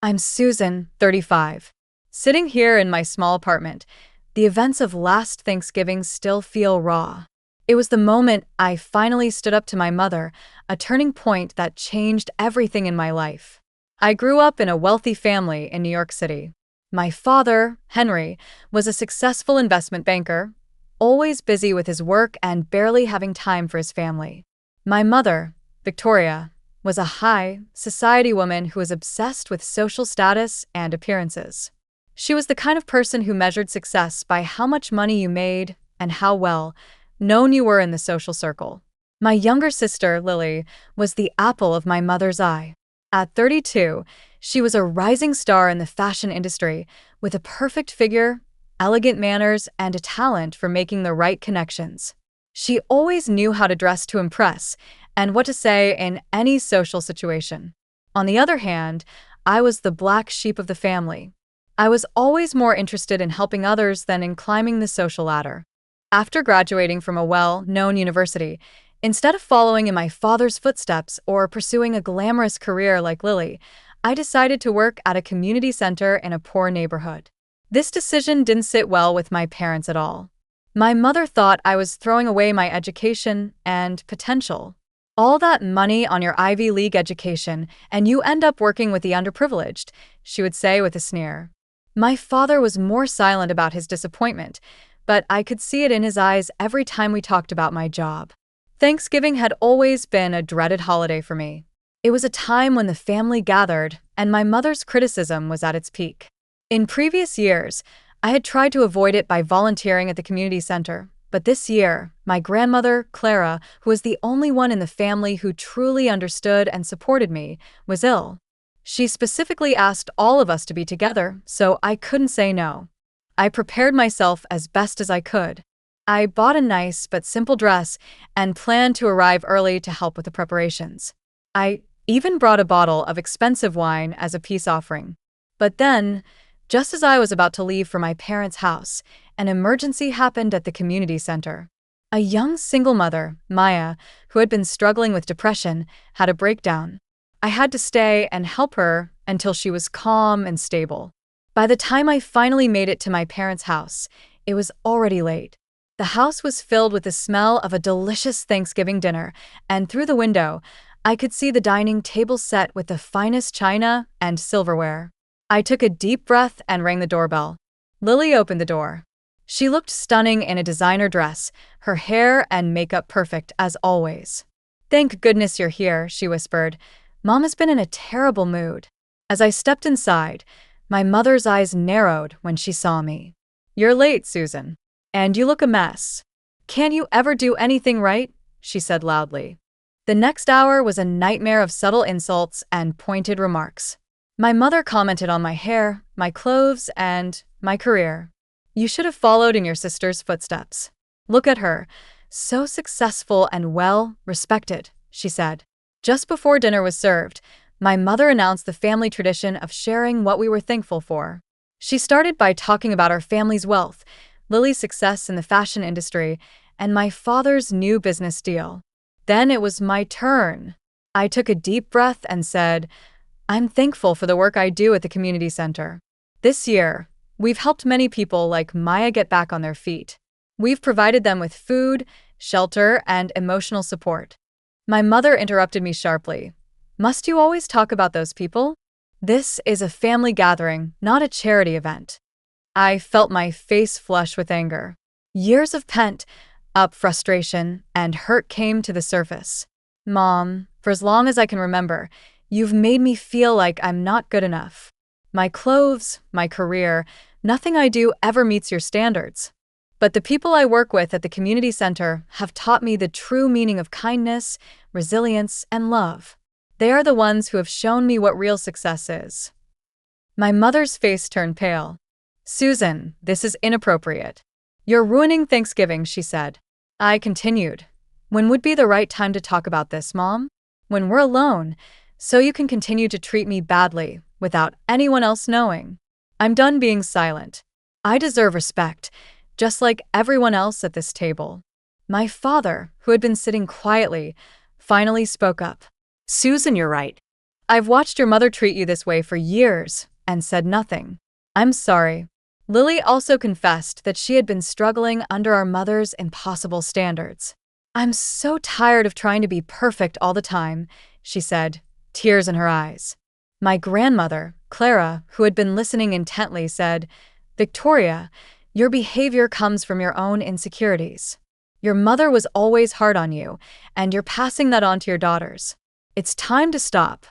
I'm Susan, 35. Sitting here in my small apartment, the events of last Thanksgiving still feel raw. It was the moment I finally stood up to my mother, a turning point that changed everything in my life. I grew up in a wealthy family in New York City. My father, Henry, was a successful investment banker, always busy with his work and barely having time for his family. My mother, Victoria, was a high society woman who was obsessed with social status and appearances. She was the kind of person who measured success by how much money you made and how well known you were in the social circle. My younger sister, Lily, was the apple of my mother's eye. At 32, she was a rising star in the fashion industry with a perfect figure, elegant manners, and a talent for making the right connections. She always knew how to dress to impress and what to say in any social situation. On the other hand, I was the black sheep of the family. I was always more interested in helping others than in climbing the social ladder. After graduating from a well-known university, instead of following in my father's footsteps or pursuing a glamorous career like Lily, I decided to work at a community center in a poor neighborhood. This decision didn't sit well with my parents at all. My mother thought I was throwing away my education and potential. All that money on your Ivy League education, and you end up working with the underprivileged, she would say with a sneer. My father was more silent about his disappointment, but I could see it in his eyes every time we talked about my job. Thanksgiving had always been a dreaded holiday for me. It was a time when the family gathered, and my mother's criticism was at its peak. In previous years, I had tried to avoid it by volunteering at the community center, but this year, my grandmother, Clara, who was the only one in the family who truly understood and supported me, was ill. She specifically asked all of us to be together, so I couldn't say no. I prepared myself as best as I could. I bought a nice but simple dress and planned to arrive early to help with the preparations. I even brought a bottle of expensive wine as a peace offering. But then, just as I was about to leave for my parents' house, an emergency happened at the community center. A young single mother, Maya, who had been struggling with depression, had a breakdown. I had to stay and help her until she was calm and stable. By the time I finally made it to my parents' house, it was already late. The house was filled with the smell of a delicious Thanksgiving dinner, and through the window, I could see the dining table set with the finest china and silverware. I took a deep breath and rang the doorbell. Lily opened the door. She looked stunning in a designer dress, her hair and makeup perfect as always. "Thank goodness you're here," she whispered. "Mom has been in a terrible mood." As I stepped inside, my mother's eyes narrowed when she saw me. "You're late, Susan. And you look a mess. Can't you ever do anything right?" she said loudly. The next hour was a nightmare of subtle insults and pointed remarks. My mother commented on my hair, my clothes, and my career. "You should have followed in your sister's footsteps. Look at her, so successful and well-respected," she said. Just before dinner was served, my mother announced the family tradition of sharing what we were thankful for. She started by talking about our family's wealth, Lily's success in the fashion industry, and my father's new business deal. Then it was my turn. I took a deep breath and said, "I'm thankful for the work I do at the community center. This year, we've helped many people like Maya get back on their feet. We've provided them with food, shelter, and emotional support." My mother interrupted me sharply. "Must you always talk about those people? This is a family gathering, not a charity event." I felt my face flush with anger. Years of pent-up frustration and hurt came to the surface. "Mom, for as long as I can remember, you've made me feel like I'm not good enough. My clothes, my career, nothing I do ever meets your standards. But the people I work with at the community center have taught me the true meaning of kindness, resilience, and love. They are the ones who have shown me what real success is." My mother's face turned pale. "Susan, this is inappropriate. You're ruining Thanksgiving," she said. I continued, "When would be the right time to talk about this, Mom? When we're alone, so you can continue to treat me badly without anyone else knowing. I'm done being silent. I deserve respect, just like everyone else at this table." My father, who had been sitting quietly, finally spoke up. "Susan, you're right. I've watched your mother treat you this way for years and said nothing. I'm sorry. Lily also confessed that she had been struggling under our mother's impossible standards. I'm so tired of trying to be perfect all the time, she said, tears in her eyes. My grandmother, Clara, who had been listening intently, said, Victoria, your behavior comes from your own insecurities. Your mother was always hard on you, and you're passing that on to your daughters. It's time to stop.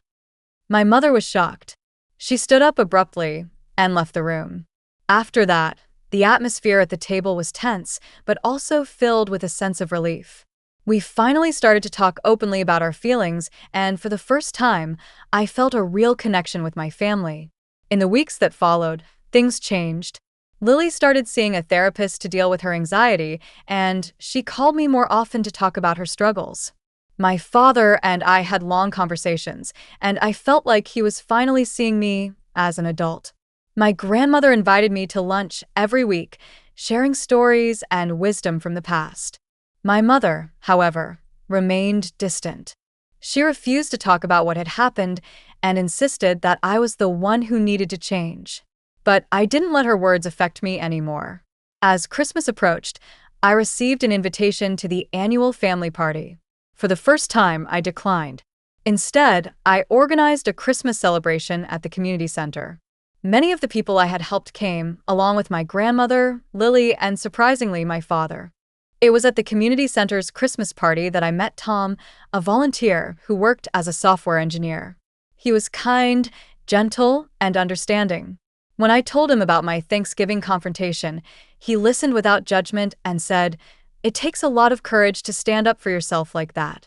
My mother was shocked. She stood up abruptly and left the room. After that, the atmosphere at the table was tense, but also filled with a sense of relief. We finally started to talk openly about our feelings, and for the first time, I felt a real connection with my family. In the weeks that followed, things changed. Lily started seeing a therapist to deal with her anxiety, and she called me more often to talk about her struggles. My father and I had long conversations, and I felt like he was finally seeing me as an adult. My grandmother invited me to lunch every week, sharing stories and wisdom from the past. My mother, however, remained distant. She refused to talk about what had happened and insisted that I was the one who needed to change. But I didn't let her words affect me anymore. As Christmas approached, I received an invitation to the annual family party. For the first time, I declined. Instead, I organized a Christmas celebration at the community center. Many of the people I had helped came, along with my grandmother, Lily, and surprisingly, my father. It was at the community center's Christmas party that I met Tom, a volunteer who worked as a software engineer. He was kind, gentle, and understanding. When I told him about my Thanksgiving confrontation, he listened without judgment and said, "It takes a lot of courage to stand up for yourself like that."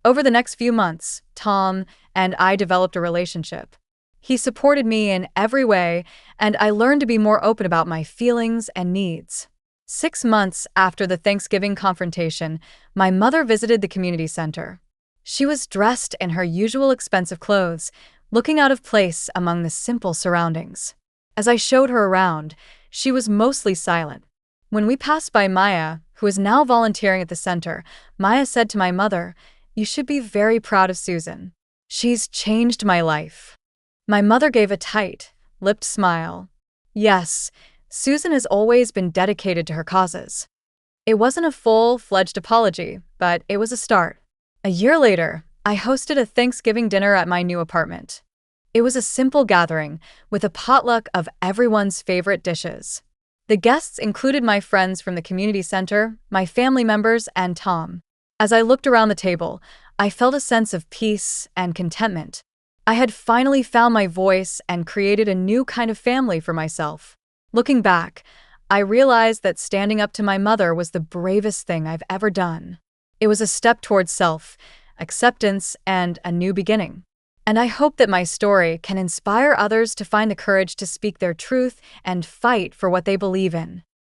Over the next few months, Tom and I developed a relationship. He supported me in every way, and I learned to be more open about my feelings and needs. 6 months after the Thanksgiving confrontation, my mother visited the community center. She was dressed in her usual expensive clothes, looking out of place among the simple surroundings. As I showed her around, she was mostly silent. When we passed by Maya, who is now volunteering at the center, Maya said to my mother, "You should be very proud of Susan. She's changed my life." My mother gave a tight, lipped smile. Yes, Susan has always been dedicated to her causes. It wasn't a full-fledged apology, but it was a start. A year later, I hosted a Thanksgiving dinner at my new apartment. It was a simple gathering, with a potluck of everyone's favorite dishes. The guests included my friends from the community center, my family members, and Tom. As I looked around the table, I felt a sense of peace and contentment. I had finally found my voice and created a new kind of family for myself. Looking back, I realized that standing up to my mother was the bravest thing I've ever done. It was a step towards self-acceptance and a new beginning. And I hope that my story can inspire others to find the courage to speak their truth and fight for what they believe in.